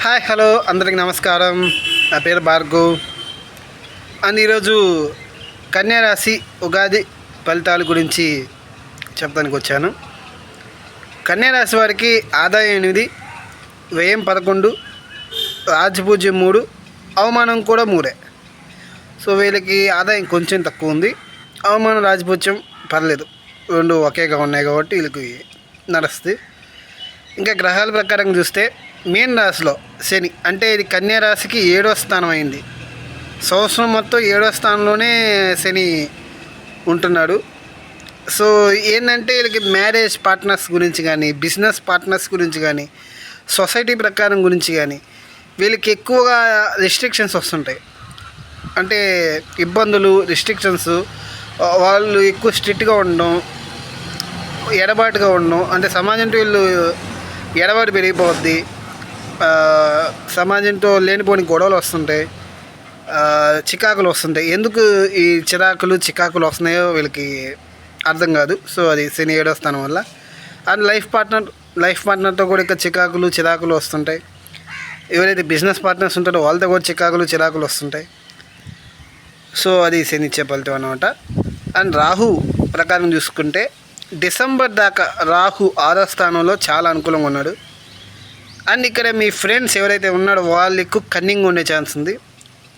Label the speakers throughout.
Speaker 1: Hi hello అందరికి నమస్కారం. నా పేరు భార్గవ్ అండ్ ఈరోజు కన్యారాశి ఉగాది ఫలితాల గురించి చెప్పడానికి వచ్చాను. కన్యారాశి వారికి ఆదాయం 8, వ్యయం 11, రాజపూజ్యం 3, అవమానం కూడా 3. సో వీళ్ళకి ఆదాయం కొంచెం తక్కువ ఉంది, అవమానం రాజపూజ్యం పర్లేదు, 2 ఒకేగా ఉన్నాయి కాబట్టి వీళ్ళకి నడుస్తుంది. ఇంకా గ్రహాల ప్రకారం చూస్తే మీన రాశిలో శని, అంటే ఇది కన్యా రాశికి 7వ స్థానం అయింది. సంవత్సరం మొత్తం 7వ స్థానంలోనే శని ఉంటున్నాడు. సో ఏంటంటే వీళ్ళకి మ్యారేజ్ పార్ట్నర్స్ గురించి కానీ, బిజినెస్ పార్ట్నర్స్ గురించి కానీ, సొసైటీ ప్రకారం గురించి కానీ వీళ్ళకి ఎక్కువగా రిస్ట్రిక్షన్స్ వస్తుంటాయి. అంటే ఇబ్బందులు, రిస్ట్రిక్షన్స్, వాళ్ళు ఎక్కువ స్ట్రిక్ట్గా ఉండడం, ఎడబాటుగా ఉండడం, అంటే సమాజంతో వీళ్ళు ఎడబాటు పెరిగిపోద్ది, సమాజంతో లేనిపోని గొడవలు వస్తుంటాయి, చికాకులు వస్తుంటాయి. ఎందుకు ఈ చికాకులు వస్తున్నాయో వీళ్ళకి అర్థం కాదు. సో అది శని 7వ స్థానం వల్ల. అండ్ లైఫ్ పార్ట్నర్తో కూడా ఇంకా చిరాకులు వస్తుంటాయి. ఎవరైతే బిజినెస్ పార్ట్నర్స్ ఉంటారో వాళ్ళతో కూడా చిరాకులు వస్తుంటాయి. సో అది శని ఇచ్చే ఫలితం అన్నమాట. అండ్ రాహు ప్రకారం చూసుకుంటే డిసెంబర్ దాకా రాహు 6వ స్థానంలో చాలా అనుకూలంగా ఉన్నాడు. అండ్ ఇక్కడ మీ ఫ్రెండ్స్ ఎవరైతే ఉన్నారో వాళ్ళు ఎక్కువ కన్నింగ్ ఉండే ఛాన్స్ ఉంది,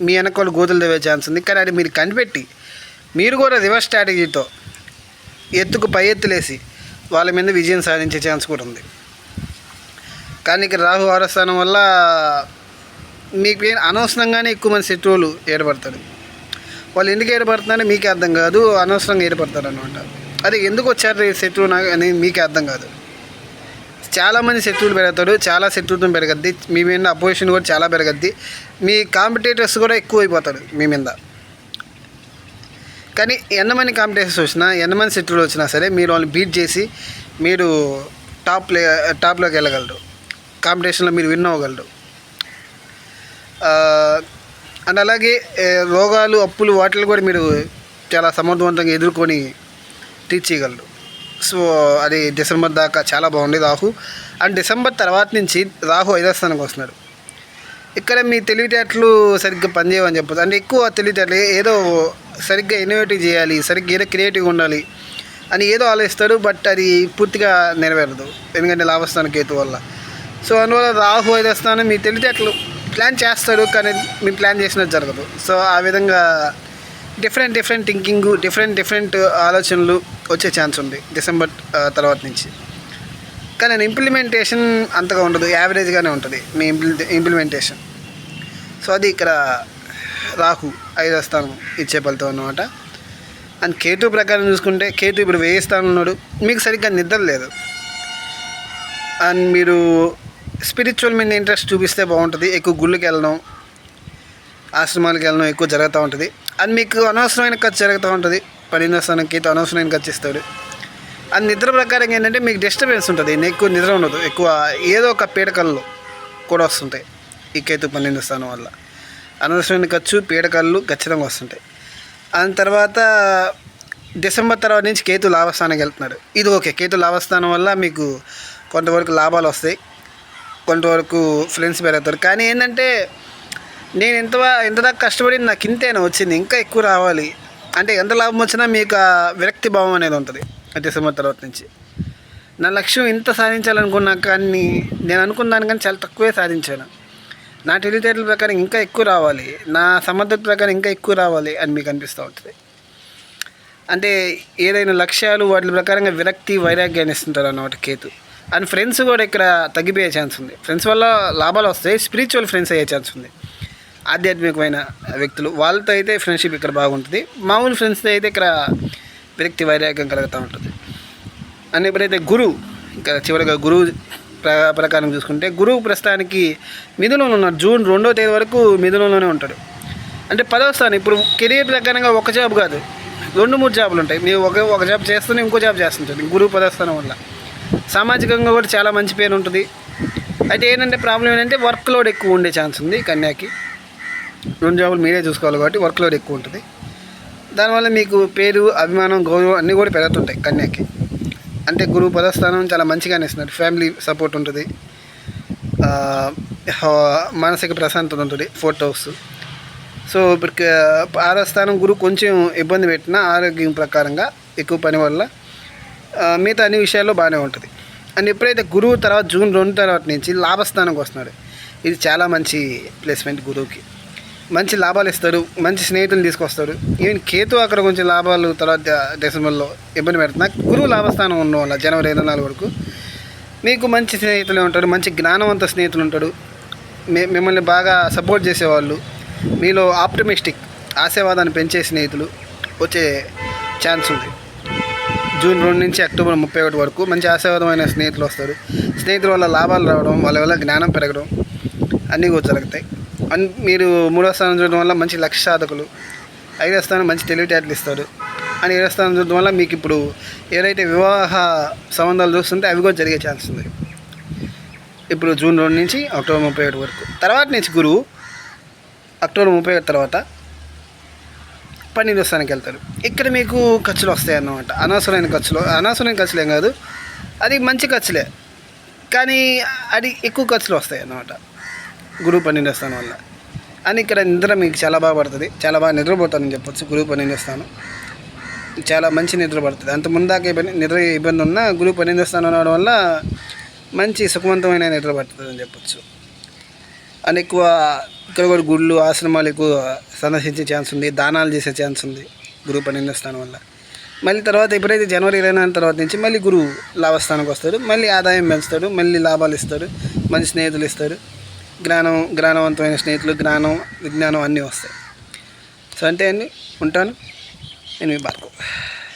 Speaker 1: మీ వెనకాల గోతులు తెవే ఛాన్స్ ఉంది. కానీ అది మీరు కనిపెట్టి మీరు కూడా రివర్స్ స్ట్రాటజీతో పై ఎత్తులేసి వాళ్ళ మీద విజయం సాధించే ఛాన్స్ కూడా ఉంది. కానీ ఇక్కడ రాహు 6వ స్థానం వల్ల మీకు అనవసరంగానే ఎక్కువ మంది శత్రువులు ఏర్పడతారు. వాళ్ళు ఎందుకు ఏర్పడుతున్నారో మీకే అర్థం కాదు, అనవసరంగా ఏర్పడతారు అనమాట. అది ఎందుకు వచ్చారు శత్రువు అని మీకే అర్థం కాదు. చాలామంది శత్రువులు పెరుగుతాడు, చాలా శత్రుత్వం పెరగద్ది, మీ మీద అపోజిషన్ కూడా చాలా పెరగద్ది, మీ కాంపిటేటర్స్ కూడా ఎక్కువ అయిపోతాడు మీ మీద. కానీ ఎంతమంది కాంపిటేటర్స్ వచ్చినా, ఎంతమంది శత్రువులు వచ్చినా సరే మీరు వాళ్ళని బీట్ చేసి మీరు టాప్లోకి వెళ్ళగలరు, కాంపిటీషన్లో మీరు విన్ అవ్వగలరు. అండ్ అలాగే రోగాలు, అప్పులు, వాటిని కూడా మీరు చాలా సమర్థవంతంగా ఎదుర్కొని టీచ్ చేయగలరు. సో అది డిసెంబర్ దాకా చాలా బాగుంది రాహు. అండ్ డిసెంబర్ తర్వాత నుంచి రాహు 5వ స్థానానికి వస్తున్నాడు. ఇక్కడ మీ తెలివితేటలు సరిగ్గా పనిచేయమని చెప్పదు. అంటే ఎక్కువ తెలివితేటలు ఏదో సరిగ్గా ఇన్నోవేటివ్ చేయాలి, సరిగ్గా ఏదో క్రియేటివ్గా ఉండాలి అని ఏదో ఆలోచిస్తాడు. బట్ అది పూర్తిగా నెరవేరదు, ఎందుకంటే లాభస్థానం కేతు వల్ల. సో అందువల్ల రాహు 5వ స్థానం మీ తెలివితేటలు ప్లాన్ చేస్తాడు, కానీ మీ ప్లాన్ చేసినట్టు జరగదు. సో ఆ విధంగా డిఫరెంట్ థింకింగ్, డిఫరెంట్ ఆలోచనలు వచ్చే ఛాన్స్ ఉంది డిసెంబర్ తర్వాత నుంచి. కానీ ఇంప్లిమెంటేషన్ అంతగా ఉండదు, యావరేజ్గానే ఉంటుంది మీ ఇంప్లిమెంటేషన్. సో అది ఇక్కడ రాహు 5వ స్థానం ఇచ్చే ఫలితం అన్నమాట. అండ్ కేతు ప్రకారం చూసుకుంటే కేతు ఇప్పుడు 1000 స్థానంలో ఉన్నాడు. మీకు సరిగ్గా నిద్ర లేదు. అండ్ మీరు స్పిరిచువల్ మీద ఇంట్రెస్ట్ చూపిస్తే బాగుంటుంది. ఎక్కువ గుళ్ళకి వెళ్ళడం, ఆశ్రమాలకు వెళ్ళడం ఎక్కువ జరుగుతూ ఉంటుంది. అది మీకు అనవసరమైన ఖర్చు జరుగుతూ ఉంటుంది. 12వ స్థానం కేతు అనవసరమైన ఖర్చు ఇస్తాడు. అది నిద్ర ప్రకారం ఏంటంటే మీకు డిస్టర్బెన్స్ ఉంటుంది, ఎక్కువ నిద్ర ఉండదు, ఎక్కువ ఏదో ఒక పీడకలు కూడా వస్తుంటాయి ఈ కేతు 12వ స్థానం వల్ల. అనవసరమైన ఖర్చు, పీడకలు ఖచ్చితంగా వస్తుంటాయి. దాని తర్వాత డిసెంబర్ తర్వాత నుంచి కేతు లాభస్థానానికి వెళ్తున్నాడు. ఇది ఓకే, కేతు లాభస్థానం వల్ల మీకు కొంతవరకు లాభాలు వస్తాయి, కొంతవరకు ఫ్రెండ్స్ పెరుగుతారు. కానీ ఏంటంటే నేను ఎంతదాకా కష్టపడింది నాకు ఇంతేనా వచ్చింది, ఇంకా ఎక్కువ రావాలి అంటే ఎంత లాభం వచ్చినా మీకు ఆ విరక్తి భావం అనేది ఉంటుంది డిసెంబర్ తర్వాత నుంచి. నా లక్ష్యం ఇంత సాధించాలనుకున్నా, కానీ నేను అనుకున్న దానికన్నా చాలా తక్కువే సాధించాను. నా తెలివితేటల ప్రకారం ఇంకా ఎక్కువ రావాలి, నా సమర్థత ప్రకారం ఇంకా ఎక్కువ రావాలి అని మీకు అనిపిస్తూ ఉంటుంది. అంటే ఏదైనా లక్ష్యాలు వాటి ప్రకారంగా విరక్తి, వైరాగ్యాన్ని ఇస్తుంటారు అన్నమాట కేతు. అండ్ ఫ్రెండ్స్ కూడా ఇక్కడ తగ్గిపోయే ఛాన్స్ ఉంది. ఫ్రెండ్స్ వల్ల లాభాలు వస్తాయి, స్పిరిచువల్ ఫ్రెండ్స్ అయ్యే ఛాన్స్ ఉంది. ఆధ్యాత్మికమైన వ్యక్తులు వాళ్ళతో అయితే ఫ్రెండ్షిప్ ఇక్కడ బాగుంటుంది. మామూలు ఫ్రెండ్స్తో అయితే ఇక్కడ విరక్తి, వైరాగ్యం కలుగుతూ ఉంటుంది. అండ్ ఎప్పుడైతే గురువు ఇక్కడ చివరిగా గురువు ప్రకారం చూసుకుంటే గురువు ప్రస్తుతానికి మిథునంలో ఉన్నాడు. జూన్ 2వ తేదీ వరకు మిథునంలోనే ఉంటాడు. అంటే 10వ స్థానం. ఇప్పుడు కెరీర్ ప్రకారంగా ఒక జాబ్ కాదు, 2-3 జాబులు ఉంటాయి. మీరు ఒక జాబ్ చేస్తూనే ఇంకో జాబ్ చేస్తుంటుంది గురువు 10వ స్థానం వల్ల. సామాజికంగా కూడా చాలా మంచి పేరు ఉంటుంది. అయితే ఏంటంటే ప్రాబ్లం ఏంటంటే వర్క్ లోడ్ ఎక్కువ ఉండే ఛాన్స్ ఉంది కన్యాకి. 2 జాబులు మీరే చూసుకోవాలి కాబట్టి వర్క్ లోడ్ ఎక్కువ ఉంటుంది. దానివల్ల మీకు పేరు, అభిమానం, గౌరవం అన్నీ కూడా పెరుగుతుంటాయి కన్యాకి. అంటే గురువు 10వ స్థానం చాలా మంచిగానే ఇస్తున్నారు, ఫ్యామిలీ సపోర్ట్ ఉంటుంది. మానసిక ప్రశాంతత ఉంటుంది 4th హౌస్. సో ఇప్పుడు 6వ స్థానం గురువు కొంచెం ఇబ్బంది పెట్టినా ఆరోగ్యం ప్రకారంగా ఎక్కువ పని వల్ల మిగతా అన్ని విషయాల్లో బాగానే ఉంటుంది. అండ్ ఎప్పుడైతే గురువు తర్వాత జూన్ 2 తర్వాత నుంచి లాభస్థానంకి వస్తున్నాడు, ఇది చాలా మంచి ప్లేస్మెంట్. గురువుకి మంచి లాభాలు ఇస్తారు, మంచి స్నేహితులు తీసుకొస్తారు. ఈవెన్ కేతు అక్కడ కొంచెం లాభాలు తర్వాత డిసెంబర్లో ఇబ్బంది పెడుతున్నా, గురువు లాభస్థానం ఉండడం వల్ల జనవరి 24 వరకు మీకు మంచి స్నేహితులు ఉంటారు, మంచి జ్ఞానవంత స్నేహితులు ఉంటారు, మిమ్మల్ని బాగా సపోర్ట్ చేసేవాళ్ళు, మీలో ఆప్టమిస్టిక్ ఆశావాదాన్ని పెంచే స్నేహితులు వచ్చే ఛాన్స్ ఉంది. జూన్ 2 నుంచి అక్టోబర్ 31 వరకు మంచి ఆశావాదమైన స్నేహితులు వస్తారు. స్నేహితుల వల్ల లాభాలు రావడం, వాళ్ళ వల్ల జ్ఞానం పెరగడం అన్నీ కూడా జరుగుతాయి. అండ్ మీరు 3వ స్థానం చూడడం వల్ల మంచి లక్ష్య సాధకులు, 5వ స్థానం మంచి తెలివితేటలు ఇస్తారు. అని 7వ స్థానం చూడడం వల్ల మీకు ఇప్పుడు ఏదైతే వివాహ సంబంధాలు చూస్తుంటే అవి కూడా జరిగే ఛాన్స్ ఉంది. ఇప్పుడు జూన్ 2 నుంచి అక్టోబర్ 31 వరకు. తర్వాత నుంచి గురువు అక్టోబర్ 31 తర్వాత 12వ స్థానానికి వెళ్తారు. ఇక్కడ మీకు ఖర్చులు వస్తాయి అన్నమాట. అనవసరమైన ఖర్చులు ఏం కాదు, అది మంచి ఖర్చులే, కానీ అది ఎక్కువ ఖర్చులు వస్తాయి అన్నమాట గురువు 12వ స్థానం వల్ల. అని ఇక్కడ నిద్ర మీకు చాలా బాగా పడుతుంది, చాలా బాగా నిద్రపోతారని చెప్పొచ్చు. గురువు 12వ స్థానం చాలా మంచి నిద్ర పడుతుంది. అంత ముందాక నిద్ర ఇబ్బంది ఉన్నా గురువు 12వ స్థానం రావడం వల్ల మంచి సుఖవంతమైన నిద్ర పడుతుంది అని చెప్పొచ్చు. అని ఎక్కువ ఇక్కడ కూడా గుళ్ళు ఆశ్రమాలు ఎక్కువ సందర్శించే ఛాన్స్ ఉంది, దానాలు చేసే ఛాన్స్ ఉంది గురువు 12వ స్థానం వల్ల. మళ్ళీ తర్వాత ఎప్పుడైతే జనవరి 24 తర్వాత నుంచి మళ్ళీ గురువు లాభస్థానానికి వస్తాడు, మళ్ళీ ఆదాయం పెంచుతాడు, మళ్ళీ లాభాలు ఇస్తాడు, మంచి స్నేహితులు ఇస్తారు, జ్ఞానవంతమైన స్నేహితులు, విజ్ఞానం అన్నీ వస్తాయి. సో అంతే అండి, ఉంటాను. నేను మీ భార్గవ్.